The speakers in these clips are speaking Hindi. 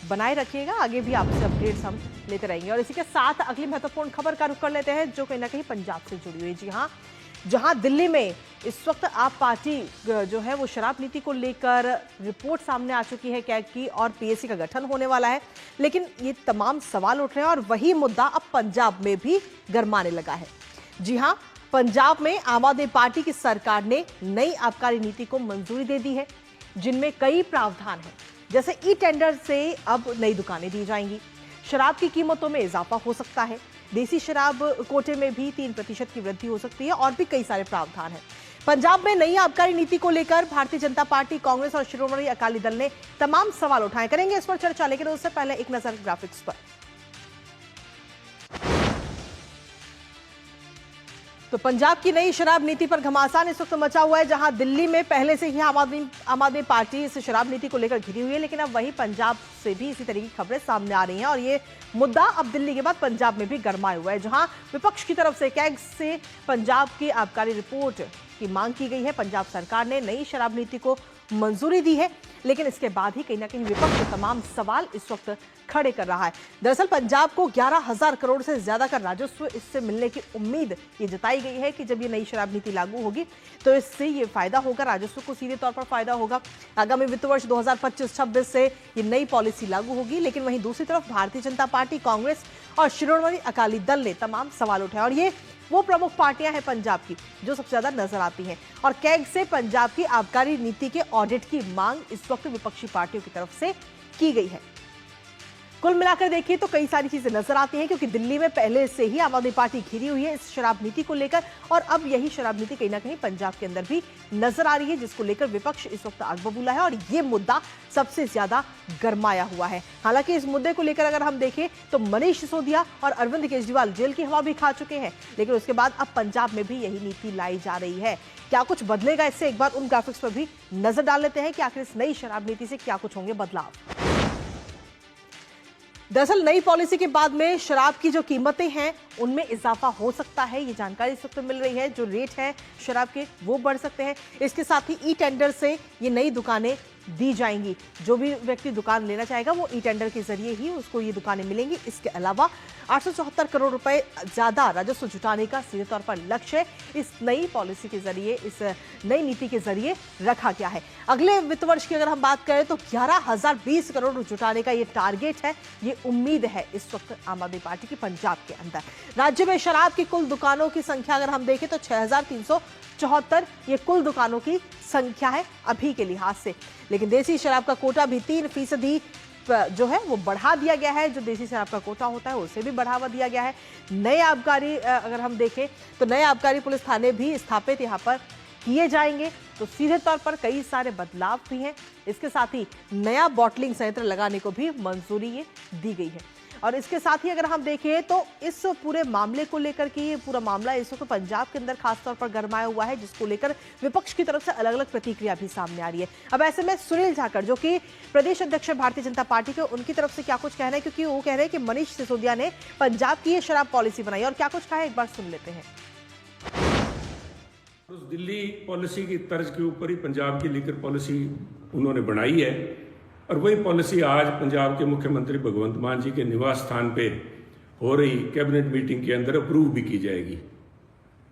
बनाए रखिएगा, आगे भी आपसे अपडेट्स हम लेते रहेंगे। और इसी के साथ अगली महत्वपूर्ण खबर का रुख कर लेते हैं, जो कहीं ना कहीं पंजाब से जुड़ी हुई है। जी हाँ, जहां दिल्ली में इस वक्त आप पार्टी जो है वो शराब नीति को लेकर रिपोर्ट सामने आ चुकी है कैग की, और पीएसी का गठन होने वाला है। लेकिन ये तमाम सवाल उठ रहे हैं और वही मुद्दा अब पंजाब में भी गरमाने लगा है। जी हां, पंजाब में आम आदमी पार्टी की सरकार ने नई आबकारी नीति को मंजूरी दे दी है, जिनमें कई प्रावधान हैं। जैसे ई टेंडर से अब नई दुकानें दी जाएंगी, शराब की कीमतों में इजाफा हो सकता है, देसी शराब कोटे में भी 3% की वृद्धि हो सकती है, और भी कई सारे प्रावधान हैं। पंजाब में नई आबकारी नीति को लेकर भारतीय जनता पार्टी, कांग्रेस और शिरोमणि अकाली दल ने तमाम सवाल उठाए। करेंगे इस पर चर्चा, लेकिन उससे पहले एक नजर ग्राफिक्स पर। तो पंजाब की नई शराब नीति पर घमासान इस वक्त मचा हुआ है, जहां दिल्ली में पहले से ही आम आदमी पार्टी इस शराब नीति को लेकर घिरी हुई है, लेकिन अब वही पंजाब से भी इसी तरह की खबरें सामने आ रही हैं। और ये मुद्दा अब दिल्ली के बाद पंजाब में भी गरमाया हुआ है, जहां विपक्ष की तरफ से कैग से पंजाब की आबकारी रिपोर्ट की मांग की गई है। पंजाब सरकार ने नई शराब नीति को मंजूरी दी है, लेकिन इसके बाद ही कहीं ना कहीं विपक्ष तमाम सवाल इस वक्त खड़े कर रहा है। दरअसल पंजाब को 11,000 करोड़ से ज्यादा का राजस्व इससे मिलने की उम्मीद ये जताई गई है कि जब ये नई शराब नीति लागू होगी तो इससे ये फायदा होगा, राजस्व को सीधे तौर पर फायदा होगा। आगामी वित्त वर्ष 2025-26 से ये नई पॉलिसी लागू होगी। लेकिन वहीं दूसरी तरफ भारतीय जनता पार्टी, कांग्रेस और शिरोमणि अकाली दल ने तमाम सवाल उठाए, और ये वो प्रमुख पार्टियां हैं पंजाब की जो सबसे ज्यादा नजर आती हैं। और कैग से पंजाब की आबकारी नीति के ऑडिट की मांग इस वक्त विपक्षी पार्टियों की तरफ से की गई है। कुल मिलाकर देखिए तो कई सारी चीजें नजर आती हैं, क्योंकि दिल्ली में पहले से ही आम आदमी पार्टी घिरी हुई है इस शराब नीति को लेकर, और अब यही शराब नीति कहीं ना कहीं पंजाब के अंदर भी नजर आ रही है, जिसको लेकर विपक्ष इस वक्त आग बबूला है, और ये मुद्दा सबसे ज्यादा गरमाया हुआ है। हालांकि इस मुद्दे को लेकर अगर हम देखें तो मनीष सिसोदिया और अरविंद केजरीवाल जेल की हवा भी खा चुके हैं, लेकिन उसके बाद अब पंजाब में भी यही नीति लाई जा रही है। क्या कुछ बदलेगा इससे, एक बार उन ग्राफिक्स पर भी नजर डाल लेते हैं कि आखिर इस नई शराब नीति से क्या कुछ होंगे बदलाव। दरअसल नई पॉलिसी के बाद में शराब की जो कीमतें हैं उनमें इजाफा हो सकता है, ये जानकारी इस वक्त मिल रही है। जो रेट है शराब के वो बढ़ सकते हैं। इसके साथ ही ई टेंडर से ये नई दुकानें दी जाएंगी। जो भी व्यक्ति दुकान लेना चाहेगा वो ई टेंडर के जरिए ही उसको ये दुकानें मिलेंगी। इसके अलावा 874 करोड़ रुपए ज्यादा राजस्व जुटाने का सीधे तौर पर लक्ष्य इस नई पॉलिसी के जरिए, इस नई नीति के जरिए रखा गया है। अगले वित्त वर्ष की अगर हम बात करें तो 11,020 करोड़ जुटाने का ये टारगेट है, ये उम्मीद है इस वक्त आम आदमी पार्टी की पंजाब के अंदर। राज्य में शराब की कुल दुकानों की संख्या अगर हम देखें तो 6,374 ये कुल दुकानों की संख्या है अभी के लिहाज से। लेकिन देसी शराब का कोटा भी 3% जो है वो बढ़ा दिया गया है। जो देसी शराब का कोटा होता है उसे भी बढ़ावा दिया गया है। नए आबकारी अगर हम देखें तो नए आबकारी पुलिस थाने भी स्थापित यहाँ पर किए जाएंगे, तो सीधे तौर पर कई सारे बदलाव भी हैं। इसके साथ ही नया बॉटलिंग संयंत्र लगाने को भी मंजूरी ये दी गई है। और इसके साथ ही अगर हम देखें तो इस पूरे मामले को लेकर के, ये पूरा मामला इस वक्त पंजाब के अंदर खासतौर पर गरमाया हुआ है, जिसको लेकर विपक्ष की तरफ से अलग अलग प्रतिक्रिया भी सामने आ रही है। अब ऐसे में सुनील जाखड़ जो कि प्रदेश अध्यक्ष भारतीय जनता पार्टी के, उनकी तरफ से क्या कुछ कहना है, क्योंकि वो कह रहे हैं कि मनीष सिसोदिया ने पंजाब की ये शराब पॉलिसी बनाई, और क्या कुछ कहा है एक बार सुन लेते हैं। उस दिल्ली पॉलिसी की तर्ज के ऊपर ही पंजाब की लीकर पॉलिसी उन्होंने बनाई है, और वही पॉलिसी आज पंजाब के मुख्यमंत्री भगवंत मान जी के निवास स्थान पे हो रही कैबिनेट मीटिंग के अंदर अप्रूव भी की जाएगी।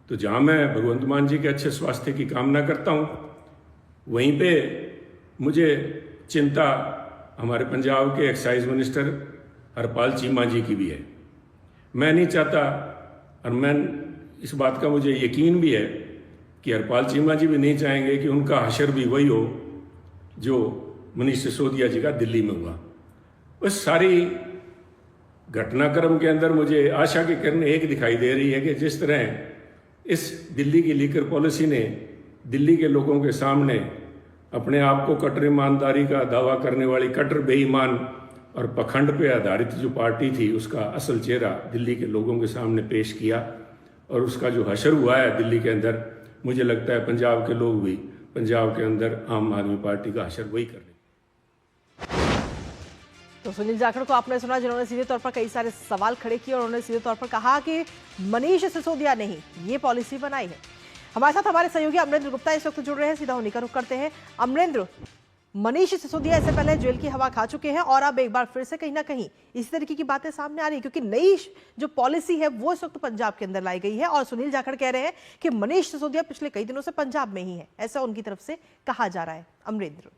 तो जहां मैं भगवंत मान जी के अच्छे स्वास्थ्य की कामना करता हूं, वहीं पे मुझे चिंता हमारे पंजाब के एक्साइज मिनिस्टर हरपाल चीमा जी की भी है। मैं नहीं चाहता, और मैं इस बात का मुझे यकीन भी है कि हरपाल चीमा जी भी नहीं चाहेंगे कि उनका हशर भी वही हो जो मनीष सिसोदिया जी का दिल्ली में हुआ। उस सारी घटनाक्रम के अंदर मुझे आशा की किरण एक दिखाई दे रही है कि जिस तरह इस दिल्ली की लीकर पॉलिसी ने दिल्ली के लोगों के सामने अपने आप को कट्टर ईमानदारी का दावा करने वाली कट्टर बेईमान और पखंड पे आधारित जो पार्टी थी, उसका असल चेहरा दिल्ली के लोगों के सामने पेश किया, और उसका जो हशर हुआ है दिल्ली के अंदर, मुझे लगता है पंजाब के लोग भी पंजाब के अंदर आम आदमी पार्टी का हशर वही कर रहे हैं। तो सुनील जाखड़ को आपने सुना, जिन्होंने सीधे तौर पर कई सारे सवाल खड़े किए, और उन्होंने सीधे तौर पर कहा कि मनीष सिसोदिया ने ही ये पॉलिसी बनाई है। हमारे साथ हमारे सहयोगी अमरेंद्र गुप्ता इस वक्त जुड़ रहे हैं, सीधा उन्हीं का रुख करते हैं। अमरेंद्र, मनीष सिसोदिया इससे पहले जेल की हवा खा चुके हैं और अब एक बार फिर से कहीं ना कहीं इसी तरीके की बातें सामने आ रही है, क्योंकि नई जो पॉलिसी है वो इस वक्त पंजाब के अंदर लाई गई है और सुनील जाखड़ कह रहे हैं कि मनीष सिसोदिया पिछले कई दिनों से पंजाब में ही है, ऐसा उनकी तरफ से कहा जा रहा है। अमरेंद्र,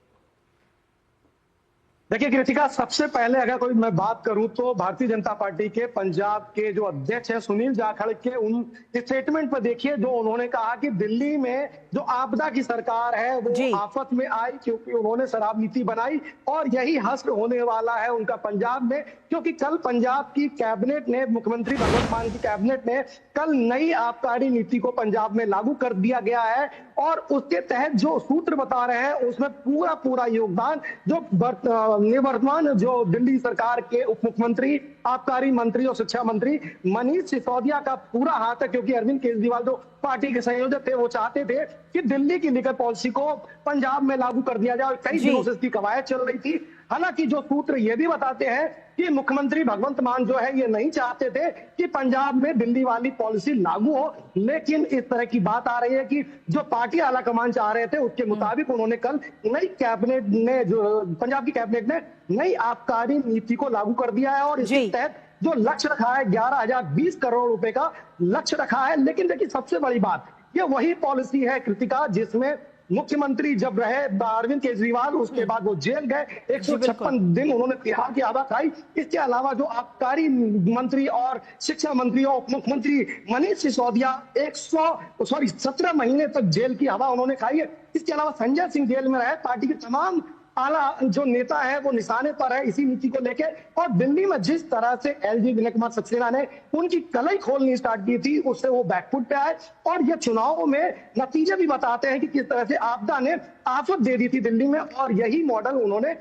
देखिए कृतिका, सबसे पहले अगर कोई मैं बात करूं तो भारतीय जनता पार्टी के पंजाब के जो अध्यक्ष हैं सुनील जाखड़ के उन स्टेटमेंट पर देखिए, जो उन्होंने कहा कि दिल्ली में जो आपदा की सरकार है वो आफत में आई क्योंकि उन्होंने शराब नीति बनाई और यही हश्र होने वाला है उनका पंजाब में। क्योंकि कल पंजाब की कैबिनेट ने, मुख्यमंत्री भगवंत मान की कैबिनेट ने कल नई आबकारी नीति को पंजाब में लागू कर दिया गया है और उसके तहत जो सूत्र बता रहे हैं उसमें पूरा योगदान जो निवर्तमान जो दिल्ली सरकार के उप मुख्यमंत्री, आबकारी मंत्री और शिक्षा मंत्री मनीष सिसोदिया का पूरा हाथ है। क्योंकि अरविंद केजरीवाल जो पार्टी के संयोजक थे वो चाहते थे कि दिल्ली की लिकर पॉलिसी को पंजाब में लागू कर दिया जाए और कई दिनों से इसकी कवायद चल रही थी। हालांकि जो सूत्र ये भी बताते हैं कि मुख्यमंत्री भगवंत मान जो है ये नहीं चाहते थे कि पंजाब में दिल्ली वाली पॉलिसी लागू हो, लेकिन इस तरह की बात आ रही है कि जो पार्टी आला कमान चाह रहे थे उसके मुताबिक उन्होंने कल नई कैबिनेट ने, जो पंजाब की कैबिनेट ने नई आबकारी नीति को लागू कर दिया है और इसके तहत जो लक्ष्य रखा है 11,020 करोड़ रुपए का लक्ष्य रखा है। लेकिन देखिए सबसे बड़ी बात, ये वही पॉलिसी है कृतिका जिसमें मुख्यमंत्री जब रहे अरविंद केजरीवाल, उसके बाद वो जेल गए, 156 दिन उन्होंने तिहाड़ की हवा खाई। इसके अलावा जो आबकारी मंत्री और शिक्षा मंत्री और उप मुख्यमंत्री मनीष सिसोदिया 17 महीने तक जेल की हवा उन्होंने खाई है। इसके अलावा संजय सिंह जेल में रहे। पार्टी के तमाम आला जो नेता है वो निशाने पर है इसी नीति को लेकर। और दिल्ली में जिस तरह से एलजी विनय कुमार सक्सेना ने उनकी कलई खोलनी स्टार्ट की थी उससे वो बैकफुट पे आए और ये चुनाव में नतीजे भी बताते हैं कि किस तरह से आपदा ने आफत दे दी थी दिल्ली में और यही मॉडल उन्होंने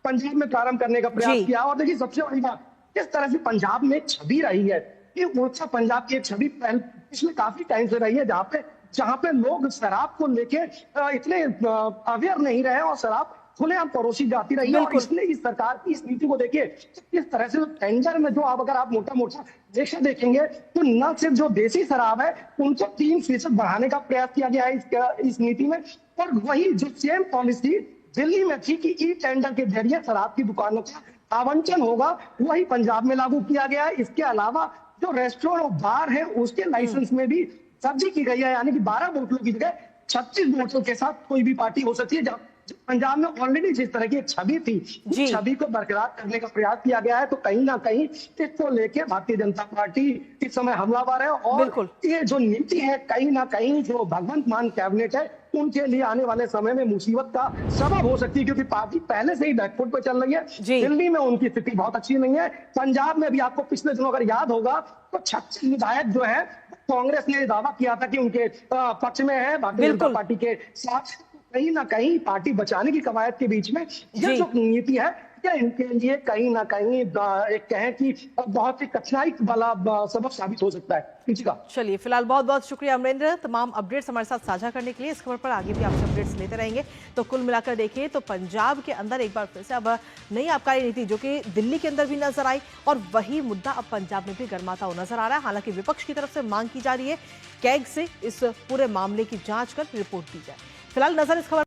पंजाब में प्रारंभ करने का प्रयास किया। और देखिए सबसे बड़ी बात, किस तरह से पंजाब में एक छवि रही है, ये ओरछा पंजाब की एक छवि पिछले काफी टाइम से रही है जहाँ पे लोग शराब को लेके इतने अवेयर नहीं रहे और शराब खुलेआम परोसी जाती रही है। और इसलिए इस सरकार की इस नीति को देखिए किस तरह से टेंडर में जो आप अगर आप मोटा रेशा देखेंगे तो न सिर्फ जो देसी शराब है उनको 3% बढ़ाने का प्रयास किया गया है इस नीति में। और वही जो सेम पॉलिसी दिल्ली में थी कि ई टेंडर के जरिए शराब की दुकानों का आवंटन होगा, वही पंजाब में लागू किया गया है। इसके अलावा जो रेस्टोरेंट और बार है उसके लाइसेंस में भी सर्जी की गई है, यानी कि 12 बोतलों की जगह 36 बोतलों के साथ कोई भी पार्टी हो सकती है। पंजाब में ऑलरेडी जिस तरह की एक छवि थी उस छवि को बरकरार करने का प्रयास किया गया है। तो कहीं ना कहीं इसको लेके भारतीय जनता पार्टी इस समय हमलावर है और ये जो नीति है कहीं ना कहीं जो भगवंत मान कैबिनेट है उनके लिए आने वाले समय में मुसीबत का सबब हो सकती है, क्योंकि पार्टी पहले से ही बैकफुट पे चल रही है। दिल्ली में उनकी स्थिति बहुत अच्छी नहीं है। पंजाब में भी आपको पिछले दिनों अगर याद होगा तो 36 विधायक जो है कांग्रेस ने दावा किया था कि उनके पक्ष में है, भारतीय जनता पार्टी के साथ। कहीं ना कहीं पार्टी बचाने की कवायद के बीच में ये जो नीति है क्या इनके लिए कहीं ना कहीं एक कहें कि बहुत ही कठिनाई वाला सबक साबित हो सकता है। चलिए फिलहाल बहुत बहुत शुक्रिया अमरेंद्र, तमाम अपडेट्स हमारे साथ साझा करने के लिए। इस खबर पर आगे भी आपसे अपडेट्स लेते रहेंगे। तो कुल मिलाकर देखिए तो पंजाब के अंदर एक बार फिर से अब नई आबकारी नीति जो कि दिल्ली के अंदर भी नजर आई और वही मुद्दा अब पंजाब में भी गर्माता हुआ नजर आ रहा है। हालांकि विपक्ष की तरफ से मांग की जा रही है कैग से इस पूरे मामले की जांच कर रिपोर्ट दी जाए। फिलहाल नजर इस खबर